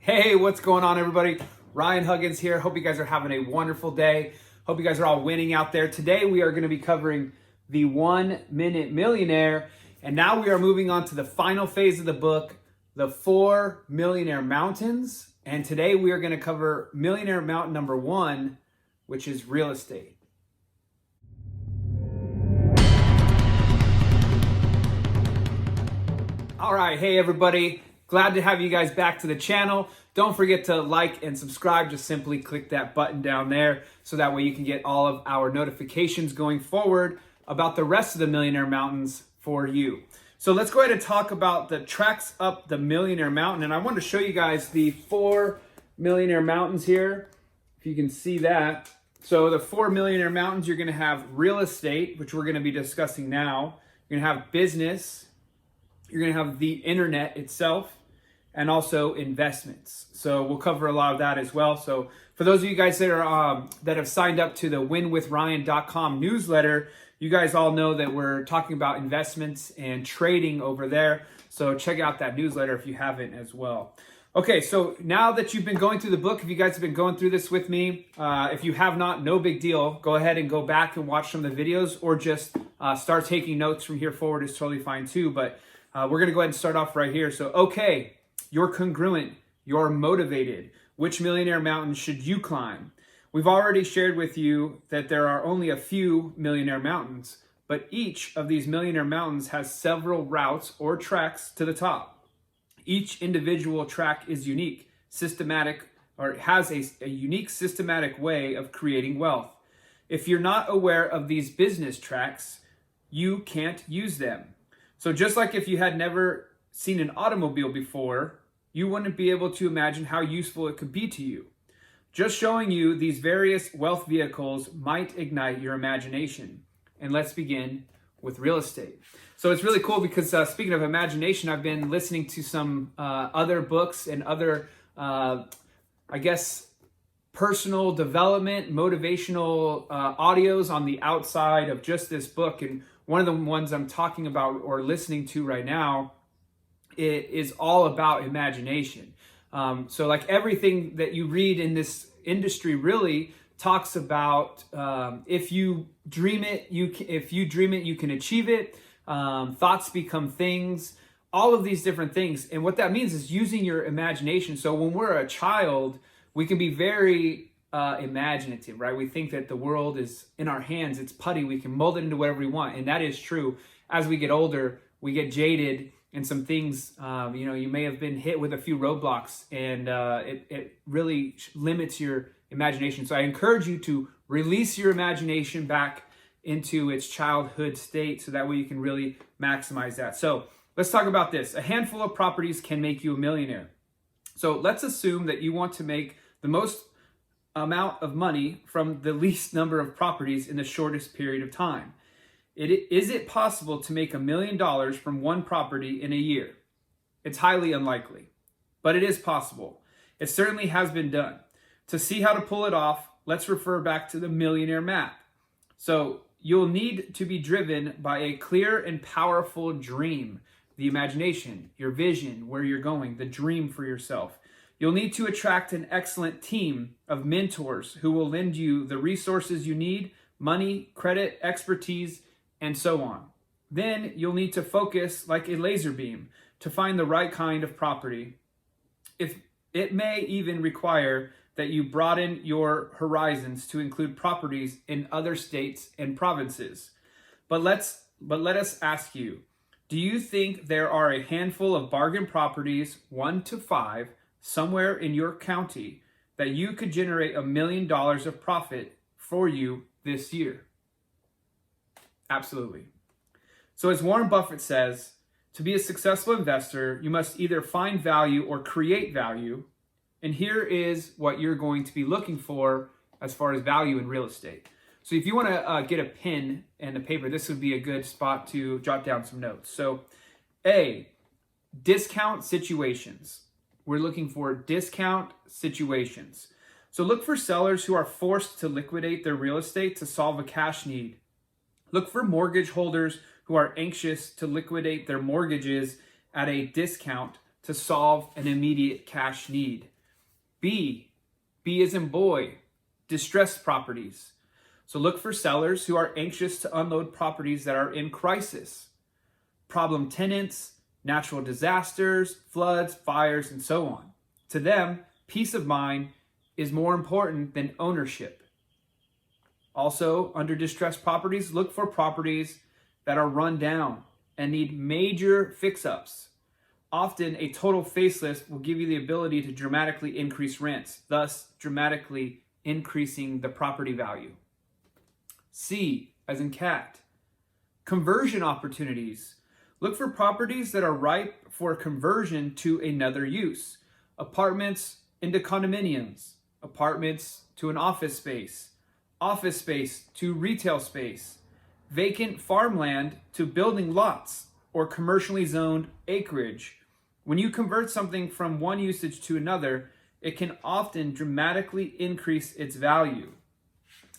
Hey, what's going on, everybody? Ryan Huggins here. Hope you guys are having a wonderful day. Hope you guys are all winning out there. Today, we are going to be covering the 1 Minute Millionaire. And now we are moving on to the final phase of the book, the 4 Millionaire Mountains. And today we are going to cover Millionaire Mountain number 1, which is real estate. All right. Hey, everybody. Glad to have you guys back to the channel. Don't forget to like and subscribe. Just simply click that button down there so that way you can get all of our notifications going forward about the rest of the Millionaire Mountains for you. So let's go ahead and talk about the tracks up the Millionaire Mountain. And I want to show you guys the 4 Millionaire Mountains here, if you can see that. So the 4 Millionaire Mountains, you're going to have real estate, which we're going to be discussing now. You're going to have business. You're going to have the internet itself, and also investments. So we'll cover a lot of that as well. So for those of you guys that are that have signed up to the winwithryan.com newsletter, you guys all know that we're talking about investments and trading over there. So check out that newsletter if you haven't as well. Okay, so now that you've been going through the book, if you guys have been going through this with me, if you have not, no big deal. Go ahead and go back and watch some of the videos, or just start taking notes from here forward is totally fine too. But we're gonna go ahead and start off right here. So, okay, you're congruent, you're motivated. Which millionaire mountain should you climb? We've already shared with you that there are only a few millionaire mountains, but each of these millionaire mountains has several routes or tracks to the top. Each individual track is unique, systematic, or has a unique systematic way of creating wealth. If you're not aware of these business tracks, you can't use them. So just like if you had never seen an automobile before, you wouldn't be able to imagine how useful it could be to you. Just showing you these various wealth vehicles might ignite your imagination. And let's begin with real estate. So it's really cool because speaking of imagination, I've been listening to some other books and other, personal development, motivational audios on the outside of just this book. And one of the ones I'm talking about or listening to right now, it is all about imagination. So like everything that you read in this industry really talks about if you dream it, you can achieve it. Thoughts become things, all of these different things. And what that means is using your imagination. So when we're a child, we can be very imaginative, right? We think that the world is in our hands. It's putty. We can mold it into whatever we want. And that is true. As we get older, we get jaded. And some things, you may have been hit with a few roadblocks, and it really limits your imagination. So I encourage you to release your imagination back into its childhood state so that way you can really maximize that. So let's talk about this. A handful of properties can make you a millionaire. So let's assume that you want to make the most amount of money from the least number of properties in the shortest period of time. Is it possible to make $1 million from one property in a year? It's highly unlikely, but it is possible. It certainly has been done. To see how to pull it off, let's refer back to the millionaire map. So you'll need to be driven by a clear and powerful dream, the imagination, your vision, where you're going, the dream for yourself. You'll need to attract an excellent team of mentors who will lend you the resources you need, money, credit, expertise, and so on. Then you'll need to focus like a laser beam to find the right kind of property. If it may even require that you broaden your horizons to include properties in other states and provinces. But let us ask you, do you think there are a handful of bargain properties, 1 to 5, somewhere in your county that you could generate $1 million of profit for you this year? Absolutely. So as Warren Buffett says, to be a successful investor, you must either find value or create value. And here is what you're going to be looking for as far as value in real estate. So if you want to get a pen and a paper, this would be a good spot to jot down some notes. So A, discount situations. We're looking for discount situations. So look for sellers who are forced to liquidate their real estate to solve a cash need. Look for mortgage holders who are anxious to liquidate their mortgages at a discount to solve an immediate cash need. B as in boy, distressed properties. So look for sellers who are anxious to unload properties that are in crisis. Problem tenants, natural disasters, floods, fires, and so on. To them, peace of mind is more important than ownership. Also, under distressed properties, look for properties that are run down and need major fix-ups. Often, a total facelift will give you the ability to dramatically increase rents, thus dramatically increasing the property value. C, as in cat, conversion opportunities. Look for properties that are ripe for conversion to another use. Apartments into condominiums, apartments to an office space to retail space, vacant farmland to building lots or commercially zoned acreage. When you convert something from one usage to another, it can often dramatically increase its value.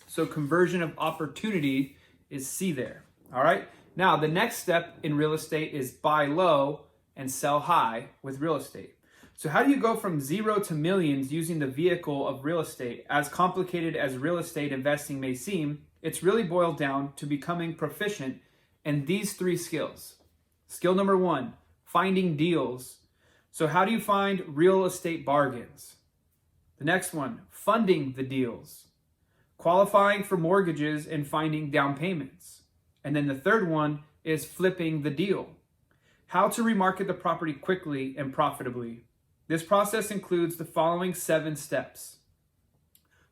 So conversion of opportunity is C there. All right. Now, the next step in real estate is buy low and sell high with real estate. So how do you go from zero to millions using the vehicle of real estate? As complicated as real estate investing may seem, it's really boiled down to becoming proficient in these 3 skills. Skill number 1, finding deals. So how do you find real estate bargains? The next one, funding the deals. Qualifying for mortgages and finding down payments. And then the third one is flipping the deal. How to remarket the property quickly and profitably. This process includes the following 7 steps.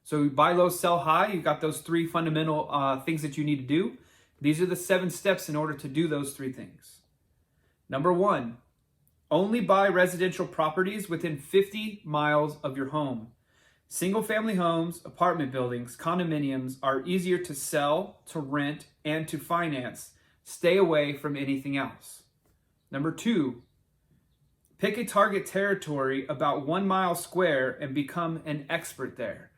So buy low, sell high. You've got those 3 fundamental things that you need to do. These are the 7 steps in order to do those 3 things. Number 1, only buy residential properties within 50 miles of your home. Single-family homes, apartment buildings, condominiums are easier to sell, to rent, and to finance. Stay away from anything else. Number 2, pick a target territory about 1 mile square and become an expert there.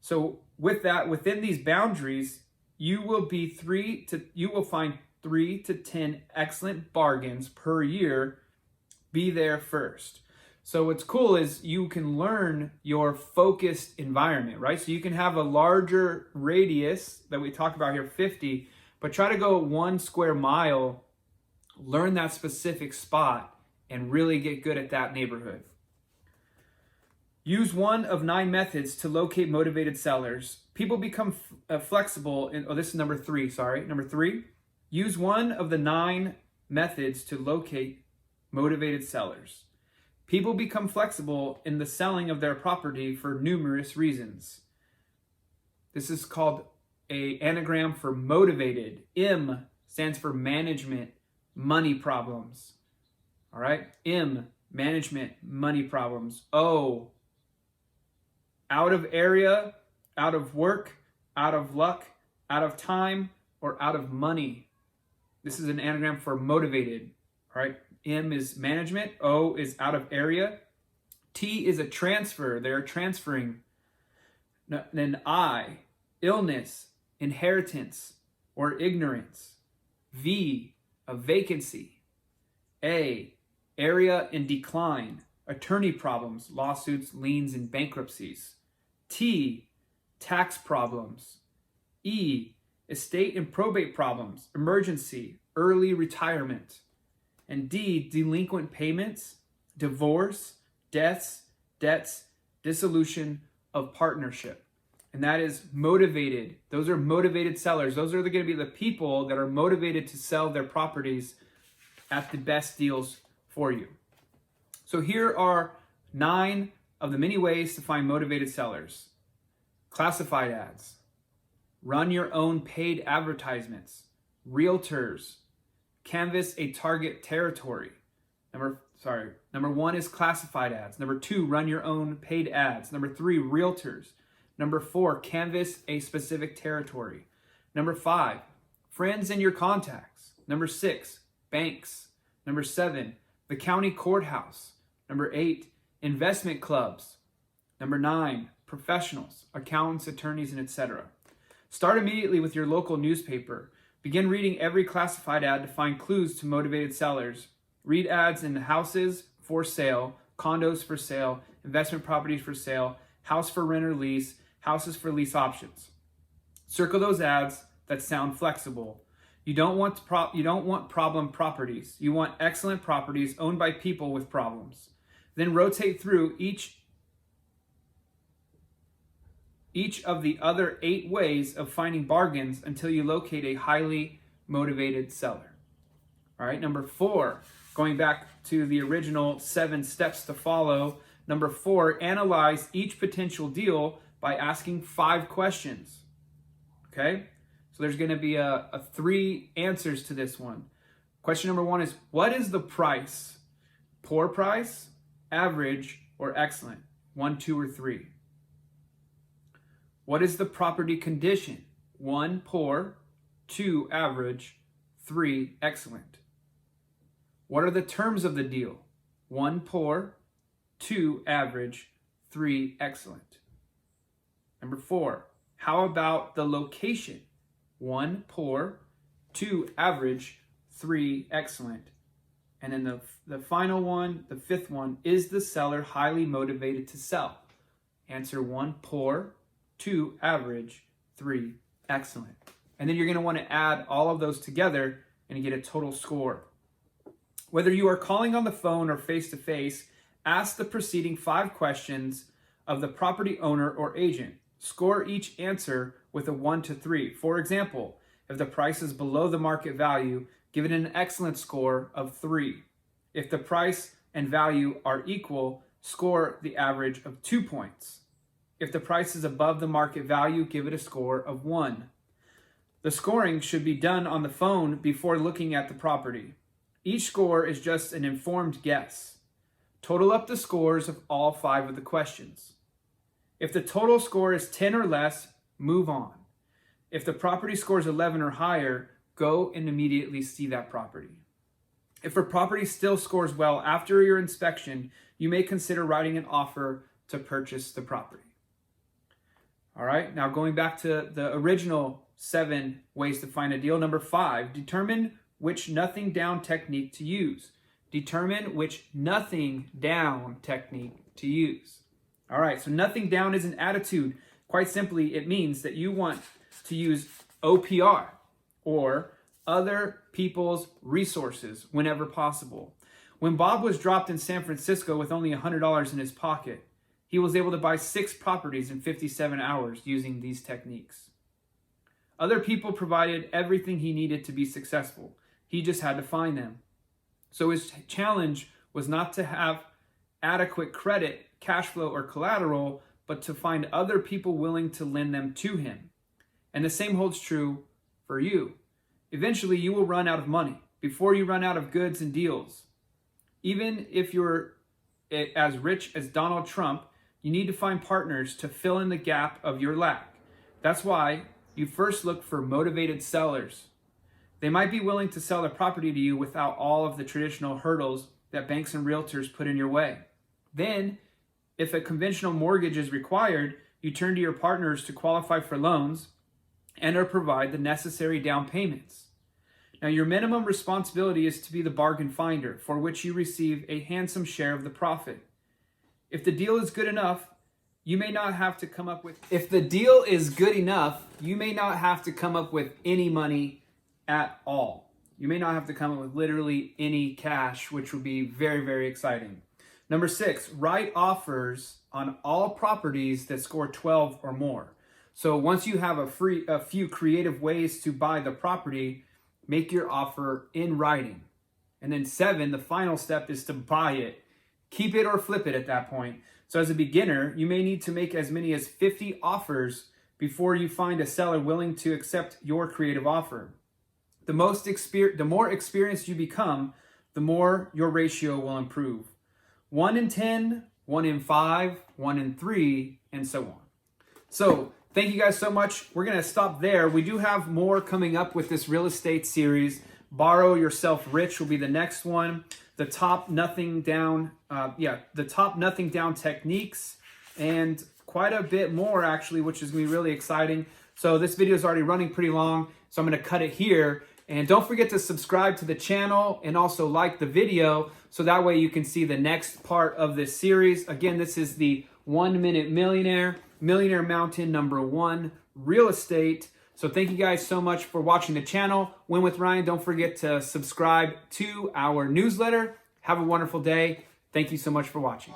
So with that, within these boundaries, you will find 3 to 10 excellent bargains per year. Be there first. So what's cool is you can learn your focused environment, right? So you can have a larger radius that we talk about here, 50, but try to go 1 square mile, learn that specific spot, and really get good at that neighborhood. Use one of 9 methods to locate motivated sellers. People become flexible. This is number 3, sorry. Number 3, use one of the 9 methods to locate motivated sellers. People become flexible in the selling of their property for numerous reasons. This is called an anagram for motivated. M stands for management, money problems. All right? M, management, money problems. O, out of area, out of work, out of luck, out of time, or out of money. This is an anagram for motivated. All right? M is management. O is out of area. T is a transfer. They're transferring. Then I, illness, inheritance, or ignorance. V, a vacancy. A, area in decline, attorney problems, lawsuits, liens, and bankruptcies. T, tax problems. E, estate and probate problems, emergency, early retirement. And D, delinquent payments, divorce, deaths, debts, dissolution of partnership. And that is motivated. Those are motivated sellers. Those are going to be the people that are motivated to sell their properties at the best deals for you. So here are 9 of the many ways to find motivated sellers. Classified ads, run your own paid advertisements, realtors, canvas a target territory. Number 1 is classified ads. Number 2, run your own paid ads. Number 3, realtors. Number 4, canvas a specific territory. Number 5, friends and your contacts. Number 6, banks. Number 7, the county courthouse. Number 8, investment clubs. Number 9, professionals, accountants, attorneys, and etc. Start immediately with your local newspaper. Begin reading every classified ad to find clues to motivated sellers. Read ads in houses for sale, condos for sale, investment properties for sale, house for rent or lease, houses for lease options. Circle those ads that sound flexible. You don't want problem properties. You want excellent properties owned by people with problems. Then rotate through each of the other 8 ways of finding bargains until you locate a highly motivated seller. All right, number 4, going back to the original 7 steps to follow. Number 4, analyze each potential deal by asking 5 questions. Okay, so there's going to be 3 answers to this one. Question number 1 is, what is the price? Poor price, average, or excellent? 1, 2, or 3. What is the property condition? 1, poor, 2, average, 3, excellent. What are the terms of the deal? 1, poor, 2, average, 3, excellent. Number 4, how about the location? 1, poor, 2, average, 3, excellent. And then the final one, the 5th one, is the seller highly motivated to sell? Answer 1, poor, 2, average, 3, excellent. And then you're going to want to add all of those together and you get a total score. Whether you are calling on the phone or face-to-face, ask the preceding 5 questions of the property owner or agent. Score each answer with a 1 to 3. For example, if the price is below the market value, give it an excellent score of 3. If the price and value are equal, score the average of 2 points. If the price is above the market value, give it a score of 1. The scoring should be done on the phone before looking at the property. Each score is just an informed guess. Total up the scores of all 5 of the questions. If the total score is 10 or less, move on. If the property scores 11 or higher, go and immediately see that property. If a property still scores well after your inspection, you may consider writing an offer to purchase the property. All right, now going back to the original 7 ways to find a deal. Number 5, determine which nothing down technique to use. Determine which nothing down technique to use. All right, so nothing down is an attitude. Quite simply, it means that you want to use OPR, or other people's resources, whenever possible. When Bob was dropped in San Francisco with only $100 in his pocket, he was able to buy 6 properties in 57 hours using these techniques. Other people provided everything he needed to be successful. He just had to find them. So his challenge was not to have adequate credit, cash flow, or collateral, but to find other people willing to lend them to him. And the same holds true for you. Eventually, you will run out of money before you run out of goods and deals. Even if you're as rich as Donald Trump, you need to find partners to fill in the gap of your lack. That's why you first look for motivated sellers. They might be willing to sell their property to you without all of the traditional hurdles that banks and realtors put in your way. Then, if a conventional mortgage is required, you turn to your partners to qualify for loans and or provide the necessary down payments. Now, your minimum responsibility is to be the bargain finder, for which you receive a handsome share of the profit. If the deal is good enough, you may not have to come up with any money at all. You may not have to come up with literally any cash, which would be very, very exciting. Number 6, write offers on all properties that score 12 or more. So once you have a few creative ways to buy the property, make your offer in writing. And then 7, the final step, is to buy it. Keep it or flip it at that point. So as a beginner, you may need to make as many as 50 offers before you find a seller willing to accept your creative offer. The more experienced you become, the more your ratio will improve. 1 in 10, 1 in 5, 1 in 3, and so on. So thank you guys so much. We're going to stop there. We do have more coming up with this real estate series. Borrow Yourself Rich will be the next one. The top nothing down techniques, and quite a bit more actually, which is going to be really exciting. So this video is already running pretty long, so I'm going to cut it here. And don't forget to subscribe to the channel and also like the video so that way you can see the next part of this series. Again, this is the 1 Minute Millionaire, Millionaire Mountain number 1, real estate. So thank you guys so much for watching the channel. Win with Ryan. Don't forget to subscribe to our newsletter. Have a wonderful day. Thank you so much for watching.